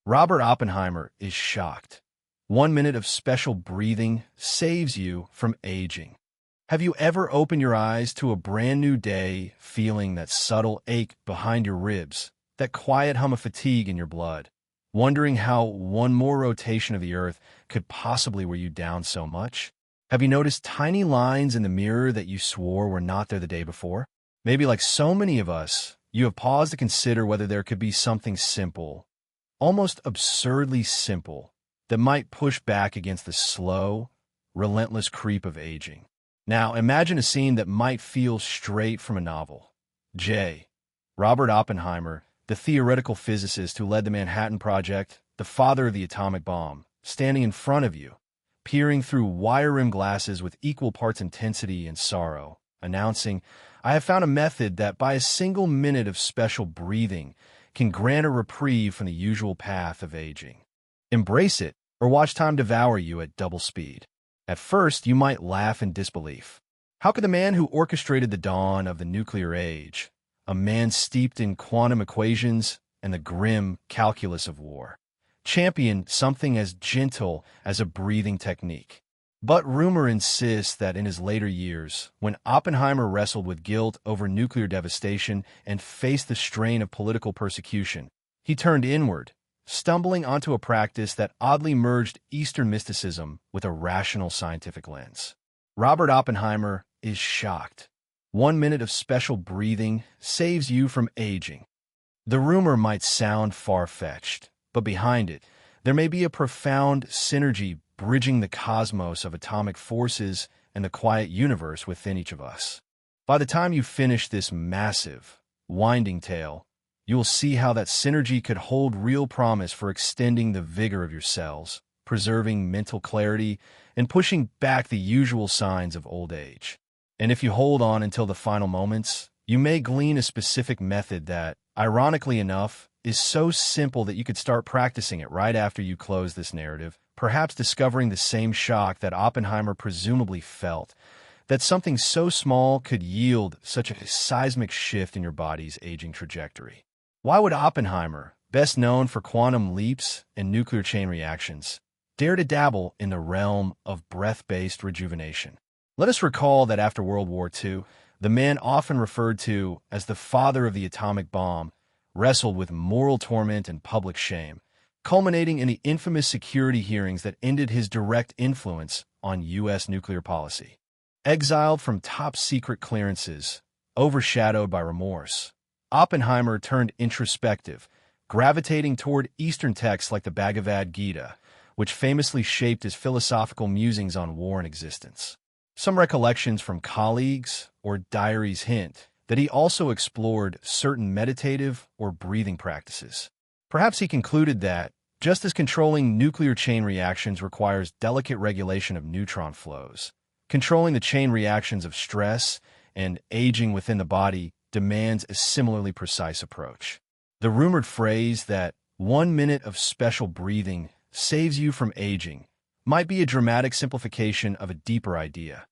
Robert Oppenheimer is shocked. 1 minute of special breathing saves you from aging. Have you ever opened your eyes to a brand new day feeling that subtle ache behind your ribs, that quiet hum of fatigue in your blood, wondering how one more rotation of the earth could possibly wear you down so much? Have you noticed tiny lines in the mirror that you swore were not there the day before? Maybe like so many of us, you have paused to consider whether there could be something simple, almost absurdly simple, that might push back against the slow, relentless creep of aging. Now, imagine a scene that might feel straight from a novel. Robert Oppenheimer, the theoretical physicist who led the Manhattan Project, the father of the atomic bomb, standing in front of you, peering through wire-rimmed glasses with equal parts intensity and sorrow, announcing, "I have found a method that, by a single minute of special breathing, can grant a reprieve from the usual path of aging. Embrace it, or watch time devour you at double speed." At first, you might laugh in disbelief. How could the man who orchestrated the dawn of the nuclear age, a man steeped in quantum equations and the grim calculus of war, champion something as gentle as a breathing technique? But rumor insists that in his later years, when Oppenheimer wrestled with guilt over nuclear devastation and faced the strain of political persecution, he turned inward, stumbling onto a practice that oddly merged Eastern mysticism with a rational scientific lens. Robert Oppenheimer is shocked. 1 minute of special breathing saves you from aging. The rumor might sound far-fetched, but behind it, there may be a profound synergy bridging the cosmos of atomic forces and the quiet universe within each of us. By the time you finish this massive, winding tale, you will see how that synergy could hold real promise for extending the vigor of your cells, preserving mental clarity, and pushing back the usual signs of old age. And if you hold on until the final moments, you may glean a specific method that, ironically enough, is so simple that you could start practicing it right after you close this narrative, perhaps discovering the same shock that Oppenheimer presumably felt, that something so small could yield such a seismic shift in your body's aging trajectory. Why would Oppenheimer, best known for quantum leaps and nuclear chain reactions, dare to dabble in the realm of breath-based rejuvenation? Let us recall that after World War II, the man often referred to as the father of the atomic bomb wrestled with moral torment and public shame, culminating in the infamous security hearings that ended his direct influence on U.S. nuclear policy. Exiled from top-secret clearances, overshadowed by remorse, Oppenheimer turned introspective, gravitating toward Eastern texts like the Bhagavad Gita, which famously shaped his philosophical musings on war and existence. Some recollections from colleagues or diaries hint that he also explored certain meditative or breathing practices. Perhaps he concluded that, just as controlling nuclear chain reactions requires delicate regulation of neutron flows, controlling the chain reactions of stress and aging within the body demands a similarly precise approach. The rumored phrase that 1 minute of special breathing saves you from aging might be a dramatic simplification of a deeper idea,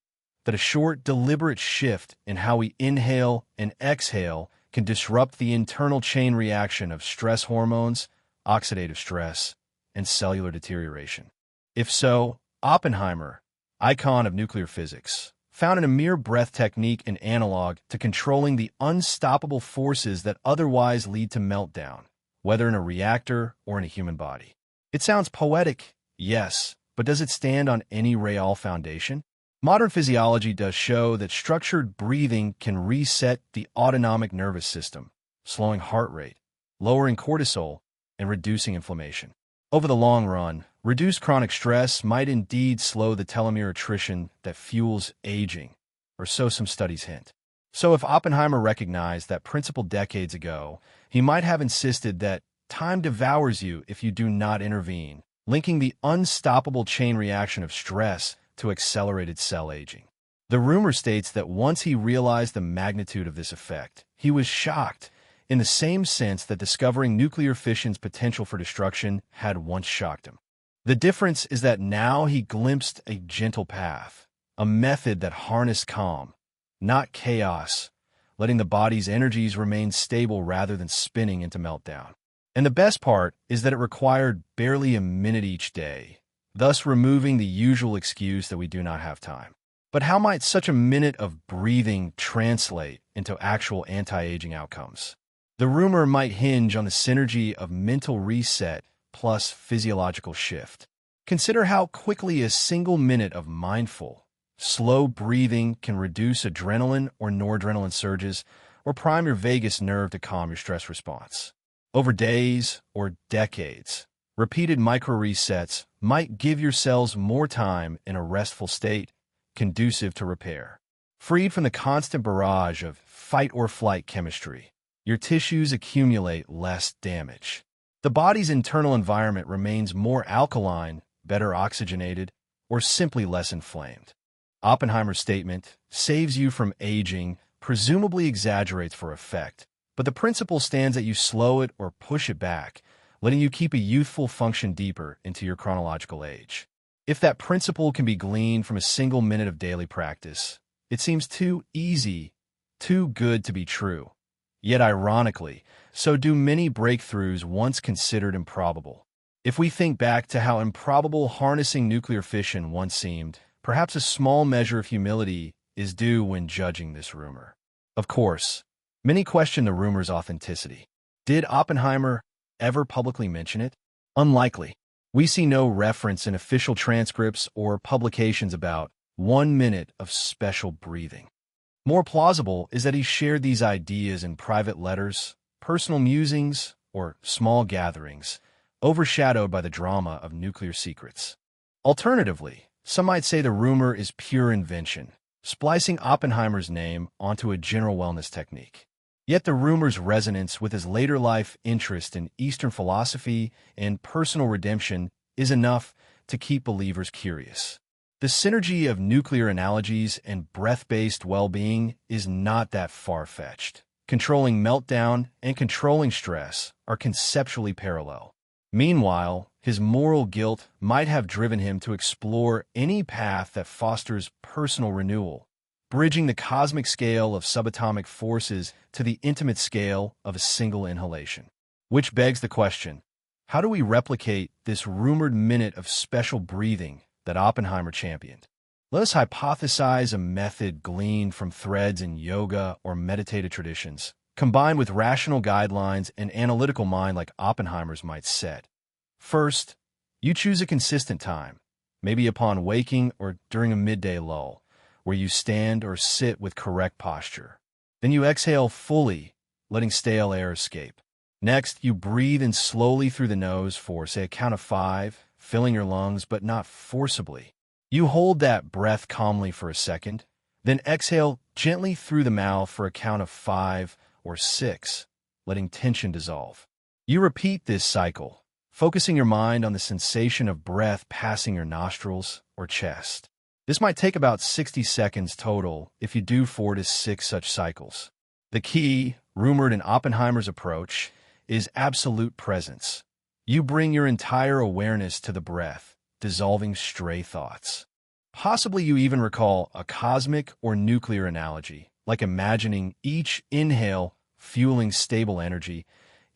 that a short, deliberate shift in how we inhale and exhale can disrupt the internal chain reaction of stress hormones, oxidative stress, and cellular deterioration. If so, Oppenheimer, icon of nuclear physics, found in a mere breath technique an analog to controlling the unstoppable forces that otherwise lead to meltdown, whether in a reactor or in a human body. It sounds poetic, yes, but does it stand on any real foundation? Modern physiology does show that structured breathing can reset the autonomic nervous system, slowing heart rate, lowering cortisol, and reducing inflammation. Over the long run, reduced chronic stress might indeed slow the telomere attrition that fuels aging, or so some studies hint. So if Oppenheimer recognized that principle decades ago, he might have insisted that time devours you if you do not intervene, linking the unstoppable chain reaction of stress to accelerated cell aging. The rumor states that once he realized the magnitude of this effect, he was shocked, in the same sense that discovering nuclear fission's potential for destruction had once shocked him. The difference is that now he glimpsed a gentle path, a method that harnessed calm, not chaos, letting the body's energies remain stable rather than spinning into meltdown. And the best part is that it required barely a minute each day, thus removing the usual excuse that we do not have time. But how might such a minute of breathing translate into actual anti-aging outcomes? The rumor might hinge on the synergy of mental reset plus physiological shift. Consider how quickly a single minute of mindful, slow breathing can reduce adrenaline or noradrenaline surges or prime your vagus nerve to calm your stress response. Over days or decades, repeated micro-resets might give your cells more time in a restful state, conducive to repair. Freed from the constant barrage of fight-or-flight chemistry, your tissues accumulate less damage. The body's internal environment remains more alkaline, better oxygenated, or simply less inflamed. Oppenheimer's statement, "saves you from aging," presumably exaggerates for effect, but the principle stands that you slow it or push it back, letting you keep a youthful function deeper into your chronological age. If that principle can be gleaned from a single minute of daily practice, it seems too easy, too good to be true. Yet ironically, so do many breakthroughs once considered improbable. If we think back to how improbable harnessing nuclear fission once seemed, perhaps a small measure of humility is due when judging this rumor. Of course, many question the rumor's authenticity. Did Oppenheimer ever publicly mention it? Unlikely. We see no reference in official transcripts or publications about 1 minute of special breathing. More plausible is that he shared these ideas in private letters, personal musings, or small gatherings, overshadowed by the drama of nuclear secrets. Alternatively, some might say the rumor is pure invention, splicing Oppenheimer's name onto a general wellness technique. Yet the rumor's resonance with his later life interest in Eastern philosophy and personal redemption is enough to keep believers curious. The synergy of nuclear analogies and breath-based well-being is not that far-fetched. Controlling meltdown and controlling stress are conceptually parallel. Meanwhile, his moral guilt might have driven him to explore any path that fosters personal renewal, bridging the cosmic scale of subatomic forces to the intimate scale of a single inhalation. Which begs the question, how do we replicate this rumored minute of special breathing that Oppenheimer championed? Let us hypothesize a method gleaned from threads in yoga or meditative traditions, combined with rational guidelines and analytical mind like Oppenheimer's might set. First, you choose a consistent time, maybe upon waking or during a midday lull, where you stand or sit with correct posture. Then you exhale fully, letting stale air escape. Next, you breathe in slowly through the nose for, say, a count of 5, filling your lungs but not forcibly. You hold that breath calmly for a second, then exhale gently through the mouth for a count of 5 or 6, letting tension dissolve. You repeat this cycle, focusing your mind on the sensation of breath passing your nostrils or chest. This might take about 60 seconds total if you do 4 to 6 such cycles. The key, rumored in Oppenheimer's approach, is absolute presence. You bring your entire awareness to the breath, dissolving stray thoughts. Possibly you even recall a cosmic or nuclear analogy, like imagining each inhale fueling stable energy,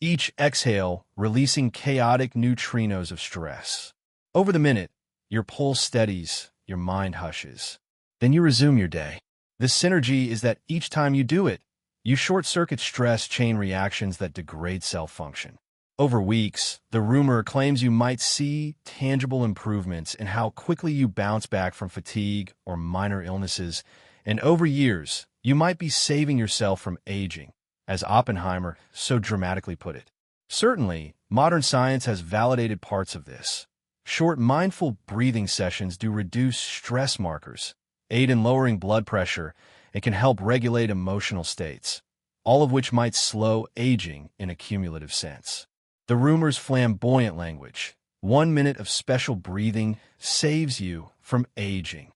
each exhale releasing chaotic neutrinos of stress. Over the minute, your pulse steadies, your mind hushes. Then you resume your day. The synergy is that each time you do it, you short-circuit stress chain reactions that degrade cell function. Over weeks, the rumor claims you might see tangible improvements in how quickly you bounce back from fatigue or minor illnesses, and over years, you might be saving yourself from aging, as Oppenheimer so dramatically put it. Certainly, modern science has validated parts of this. Short mindful breathing sessions do reduce stress markers, aid in lowering blood pressure, and can help regulate emotional states, all of which might slow aging in a cumulative sense. The rumor's flamboyant language, 1 minute of special breathing saves you from aging,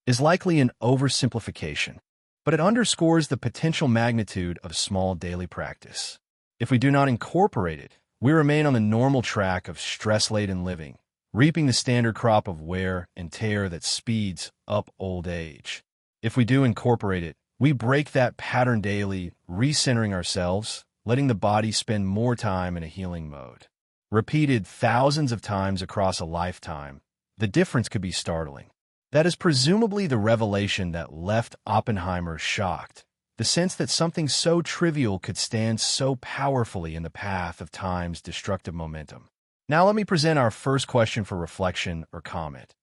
is likely an oversimplification, but it underscores the potential magnitude of small daily practice. If we do not incorporate it, we remain on the normal track of stress-laden living, reaping the standard crop of wear and tear that speeds up old age. If we do incorporate it, we break that pattern daily, recentering ourselves, letting the body spend more time in a healing mode. Repeated thousands of times across a lifetime, the difference could be startling. That is presumably the revelation that left Oppenheimer shocked, the sense that something so trivial could stand so powerfully in the path of time's destructive momentum. Now let me present our first question for reflection or comment.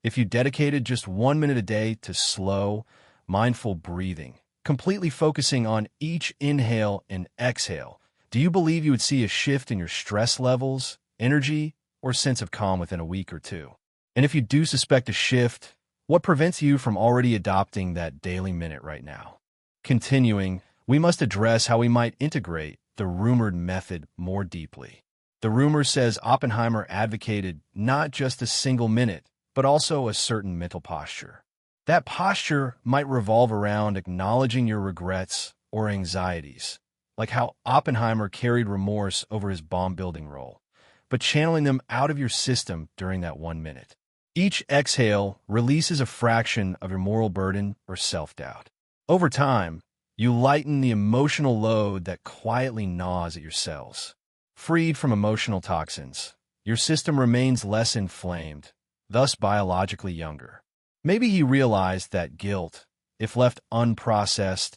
If you dedicated just 1 minute a day to slow, mindful breathing, completely focusing on each inhale and exhale, do you believe you would see a shift in your stress levels, energy, or sense of calm within a week or two? And if you do suspect a shift, what prevents you from already adopting that daily minute right now? Continuing, we must address how we might integrate the rumored method more deeply. The rumor says Oppenheimer advocated not just a single minute, but also a certain mental posture. That posture might revolve around acknowledging your regrets or anxieties, like how Oppenheimer carried remorse over his bomb-building role, but channeling them out of your system during that 1 minute. Each exhale releases a fraction of your moral burden or self-doubt. Over time, you lighten the emotional load that quietly gnaws at your cells. Freed from emotional toxins, your system remains less inflamed, thus biologically younger. Maybe he realized that guilt, if left unprocessed,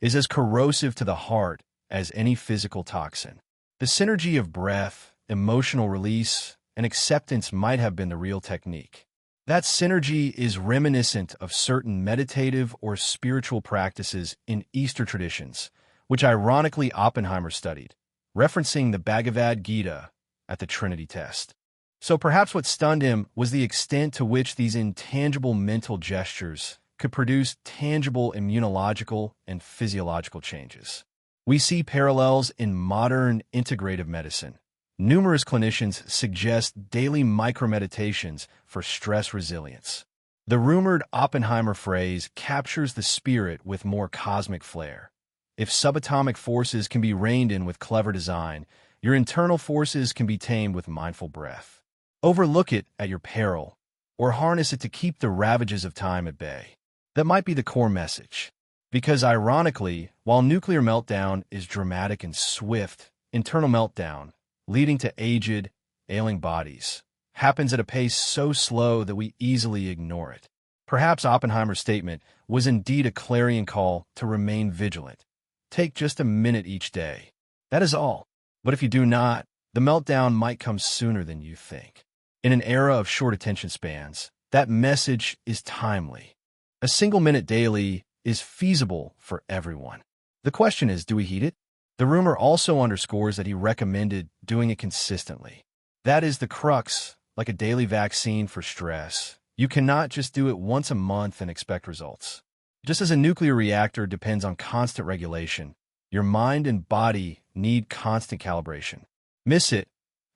is as corrosive to the heart as any physical toxin. The synergy of breath, emotional release, and acceptance might have been the real technique. That synergy is reminiscent of certain meditative or spiritual practices in Eastern traditions, which ironically Oppenheimer studied, referencing the Bhagavad Gita at the Trinity test. So perhaps what stunned him was the extent to which these intangible mental gestures could produce tangible immunological and physiological changes. We see parallels in modern integrative medicine. Numerous clinicians suggest daily micromeditations for stress resilience. The rumored Oppenheimer phrase captures the spirit with more cosmic flair. If subatomic forces can be reined in with clever design, your internal forces can be tamed with mindful breath. Overlook it at your peril, or harness it to keep the ravages of time at bay. That might be the core message. Because ironically, while nuclear meltdown is dramatic and swift, internal meltdown, leading to aged, ailing bodies, happens at a pace so slow that we easily ignore it. Perhaps Oppenheimer's statement was indeed a clarion call to remain vigilant. Take just a minute each day. That is all. But if you do not, the meltdown might come sooner than you think. In an era of short attention spans, that message is timely. A single minute daily is feasible for everyone. The question is, do we heed it? The rumor also underscores that he recommended doing it consistently. That is the crux, like a daily vaccine for stress. You cannot just do it once a month and expect results. Just as a nuclear reactor depends on constant regulation, your mind and body need constant calibration. Miss it,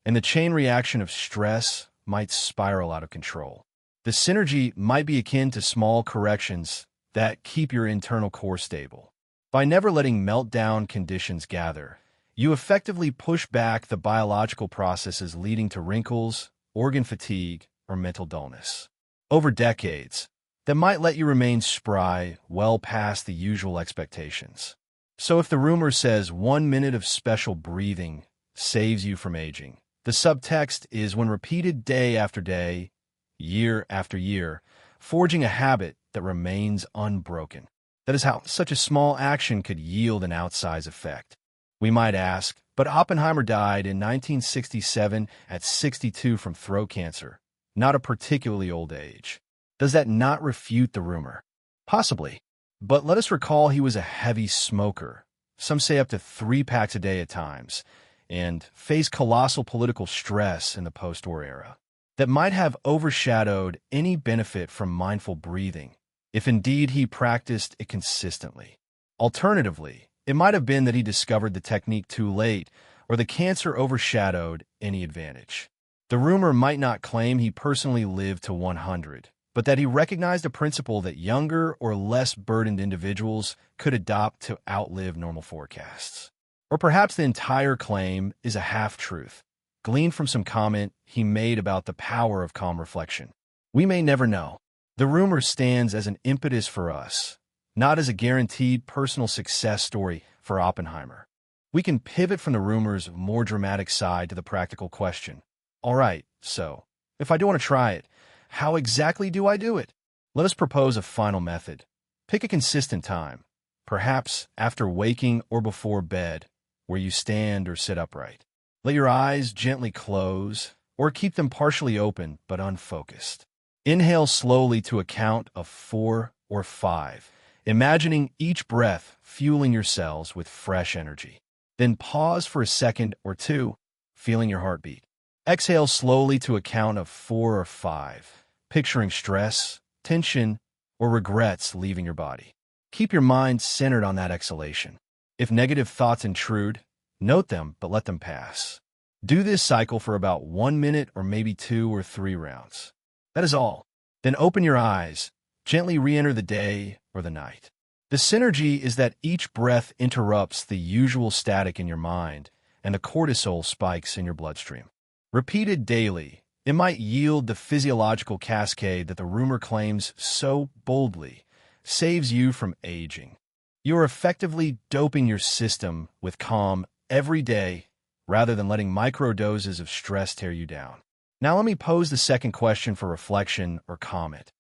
and the chain reaction of stress might spiral out of control. The synergy might be akin to small corrections that keep your internal core stable. By never letting meltdown conditions gather, you effectively push back the biological processes leading to wrinkles, organ fatigue, or mental dullness. Over decades, that might let you remain spry well past the usual expectations. So if the rumor says 1 minute of special breathing saves you from aging, the subtext is when repeated day after day, year after year, forging a habit that remains unbroken. That is how such a small action could yield an outsized effect. We might ask, but Oppenheimer died in 1967 at 62 from throat cancer, not a particularly old age. Does that not refute the rumor? Possibly. But let us recall he was a heavy smoker, some say up to 3 packs a day at times, and faced colossal political stress in the post-war era that might have overshadowed any benefit from mindful breathing, if indeed he practiced it consistently. Alternatively, it might have been that he discovered the technique too late, or the cancer overshadowed any advantage. The rumor might not claim he personally lived to 100, but that he recognized a principle that younger or less burdened individuals could adopt to outlive normal forecasts. Or perhaps the entire claim is a half-truth, gleaned from some comment he made about the power of calm reflection. We may never know. The rumor stands as an impetus for us, not as a guaranteed personal success story for Oppenheimer. we can pivot from the rumor's more dramatic side to the practical question. All right, so, if I do want to try it, how exactly do I do it? Let us propose a final method. Pick a consistent time, perhaps after waking or before bed, where you stand or sit upright. Let your eyes gently close, or keep them partially open but unfocused. Inhale slowly to a count of 4 or 5, imagining each breath fueling your cells with fresh energy. Then pause for a second or two, feeling your heartbeat. Exhale slowly to a count of 4 or 5, picturing stress, tension, or regrets leaving your body. Keep your mind centered on that exhalation. If negative thoughts intrude, note them but let them pass. Do this cycle for about 1 minute or maybe 2 or 3 rounds. That is all. Then open your eyes, gently re-enter the day or the night. The synergy is that each breath interrupts the usual static in your mind, and the cortisol spikes in your bloodstream. Repeated daily, it might yield the physiological cascade that the rumor claims so boldly saves you from aging. You are effectively doping your system with calm every day rather than letting microdoses of stress tear you down. Now let me pose the second question for reflection or comment.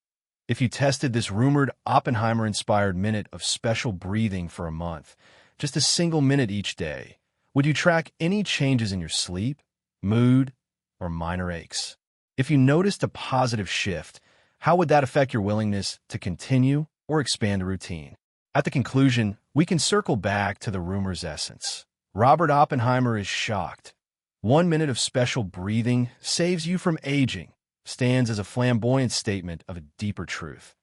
If you tested this rumored Oppenheimer-inspired minute of special breathing for a month, just a single minute each day, would you track any changes in your sleep, mood, or minor aches? If you noticed a positive shift, how would that affect your willingness to continue or expand a routine? At the conclusion, we can circle back to the rumor's essence. Robert Oppenheimer is shocked. 1 minute of special breathing saves you from aging stands as a flamboyant statement of a deeper truth.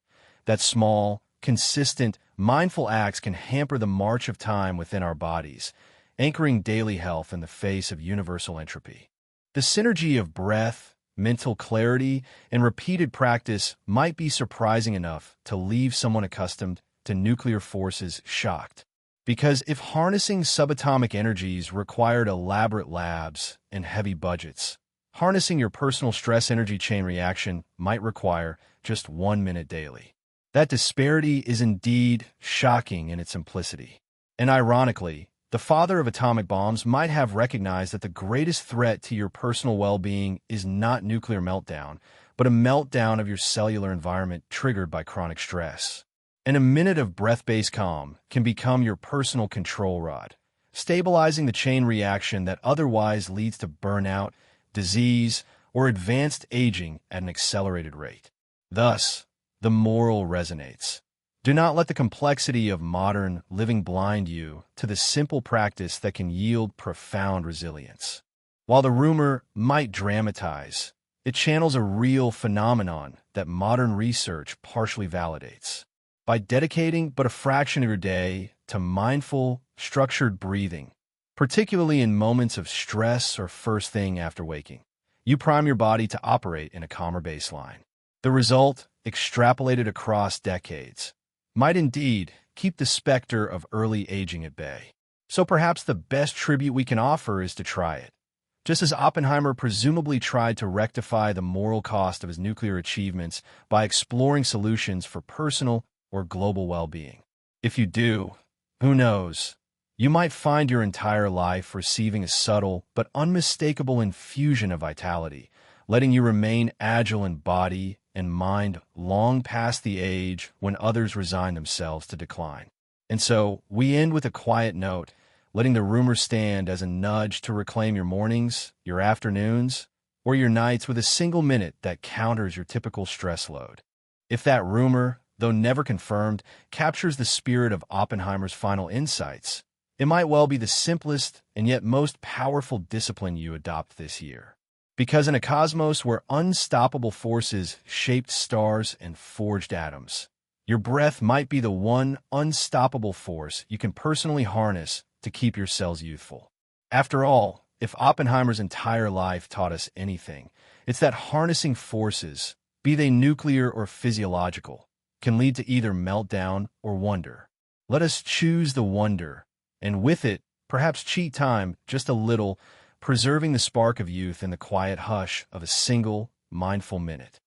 That small, consistent, mindful acts can hamper the march of time within our bodies, anchoring daily health in the face of universal entropy. The synergy of breath, mental clarity, and repeated practice might be surprising enough to leave someone accustomed to nuclear forces shocked. Because if harnessing subatomic energies required elaborate labs and heavy budgets, harnessing your personal stress energy chain reaction might require just 1 minute daily. That disparity is indeed shocking in its simplicity. And ironically, the father of atomic bombs might have recognized that the greatest threat to your personal well-being is not nuclear meltdown, but a meltdown of your cellular environment triggered by chronic stress. And a minute of breath-based calm can become your personal control rod, stabilizing the chain reaction that otherwise leads to burnout, disease, or advanced aging at an accelerated rate. Thus, the moral resonates. Do not let the complexity of modern living blind you to the simple practice that can yield profound resilience. While the rumor might dramatize, it channels a real phenomenon that modern research partially validates. By dedicating but a fraction of your day to mindful, structured breathing, particularly in moments of stress or first thing after waking, you prime your body to operate in a calmer baseline. The result, extrapolated across decades, might indeed keep the specter of early aging at bay. So perhaps the best tribute we can offer is to try it. Just as Oppenheimer presumably tried to rectify the moral cost of his nuclear achievements by exploring solutions for personal or global well-being. If you do, who knows? You might find your entire life receiving a subtle but unmistakable infusion of vitality, letting you remain agile in body and mind long past the age when others resign themselves to decline. And so, we end with a quiet note, letting the rumor stand as a nudge to reclaim your mornings, your afternoons, or your nights with a single minute that counters your typical stress load. If that rumor, though never confirmed, captures the spirit of Oppenheimer's final insights, it might well be the simplest and yet most powerful discipline you adopt this year. Because in a cosmos where unstoppable forces shaped stars and forged atoms, your breath might be the one unstoppable force you can personally harness to keep your cells youthful. After all, if Oppenheimer's entire life taught us anything, it's that harnessing forces, be they nuclear or physiological, can lead to either meltdown or wonder. Let us choose the wonder, and with it, perhaps cheat time just a little, preserving the spark of youth in the quiet hush of a single, mindful minute.